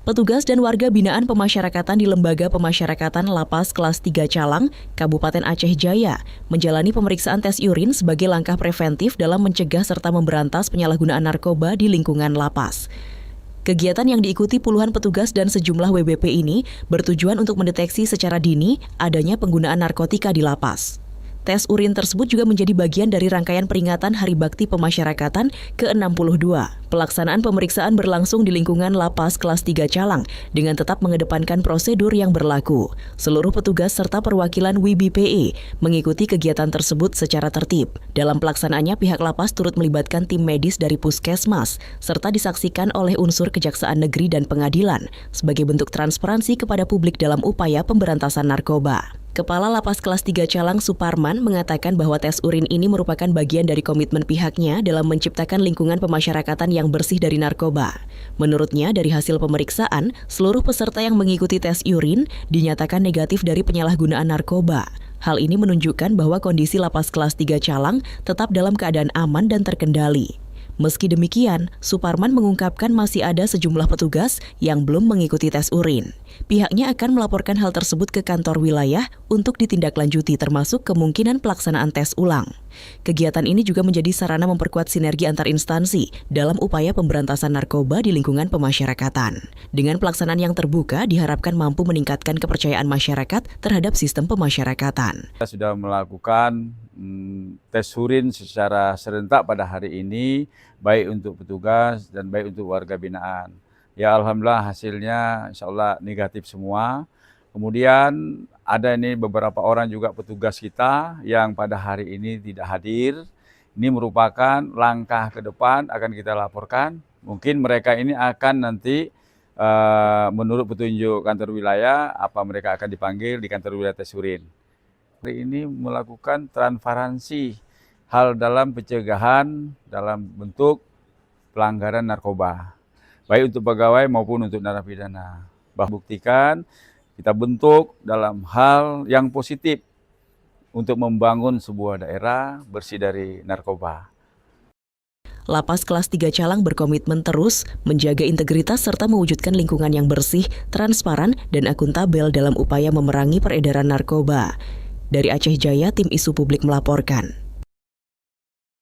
Petugas dan warga binaan pemasyarakatan di Lembaga Pemasyarakatan Lapas Kelas 3 Calang, Kabupaten Aceh Jaya, menjalani pemeriksaan tes urin sebagai langkah preventif dalam mencegah serta memberantas penyalahgunaan narkoba di lingkungan lapas. Kegiatan yang diikuti puluhan petugas dan sejumlah WBP ini bertujuan untuk mendeteksi secara dini adanya penggunaan narkotika di lapas. Tes urin tersebut juga menjadi bagian dari rangkaian peringatan Hari Bakti Pemasyarakatan ke-62. Pelaksanaan pemeriksaan berlangsung di lingkungan Lapas Kelas 3 Calang dengan tetap mengedepankan prosedur yang berlaku. Seluruh petugas serta perwakilan WBPE mengikuti kegiatan tersebut secara tertib. Dalam pelaksanaannya, pihak lapas turut melibatkan tim medis dari Puskesmas serta disaksikan oleh unsur Kejaksaan Negeri dan Pengadilan sebagai bentuk transparansi kepada publik dalam upaya pemberantasan narkoba. Kepala Lapas Kelas 3 Calang Suparman mengatakan bahwa tes urin ini merupakan bagian dari komitmen pihaknya dalam menciptakan lingkungan pemasyarakatan yang bersih dari narkoba. Menurutnya, dari hasil pemeriksaan, seluruh peserta yang mengikuti tes urin dinyatakan negatif dari penyalahgunaan narkoba. Hal ini menunjukkan bahwa kondisi Lapas Kelas 3 Calang tetap dalam keadaan aman dan terkendali. Meski demikian, Suparman mengungkapkan masih ada sejumlah petugas yang belum mengikuti tes urin. Pihaknya akan melaporkan hal tersebut ke kantor wilayah untuk ditindaklanjuti termasuk kemungkinan pelaksanaan tes ulang. Kegiatan ini juga menjadi sarana memperkuat sinergi antar instansi dalam upaya pemberantasan narkoba di lingkungan pemasyarakatan. Dengan pelaksanaan yang terbuka, diharapkan mampu meningkatkan kepercayaan masyarakat terhadap sistem pemasyarakatan. Kita sudah melakukan tes urin secara serentak pada hari ini, baik untuk petugas dan baik untuk warga binaan. Ya alhamdulillah hasilnya insya Allah negatif semua. Kemudian ada ini beberapa orang juga petugas kita yang pada hari ini tidak hadir. Ini merupakan langkah ke depan akan kita laporkan. Mungkin mereka ini akan nanti menurut petunjuk kantor wilayah apa mereka akan dipanggil di kantor wilayah tes urin. Hari ini melakukan transparansi hal dalam pencegahan dalam bentuk pelanggaran narkoba, baik untuk pegawai maupun untuk narapidana. Buktikan kita bentuk dalam hal yang positif untuk membangun sebuah daerah bersih dari narkoba. Lapas Kelas 3 Calang berkomitmen terus menjaga integritas serta mewujudkan lingkungan yang bersih, transparan, dan akuntabel dalam upaya memerangi peredaran narkoba. Dari Aceh Jaya, tim Isu Publik melaporkan.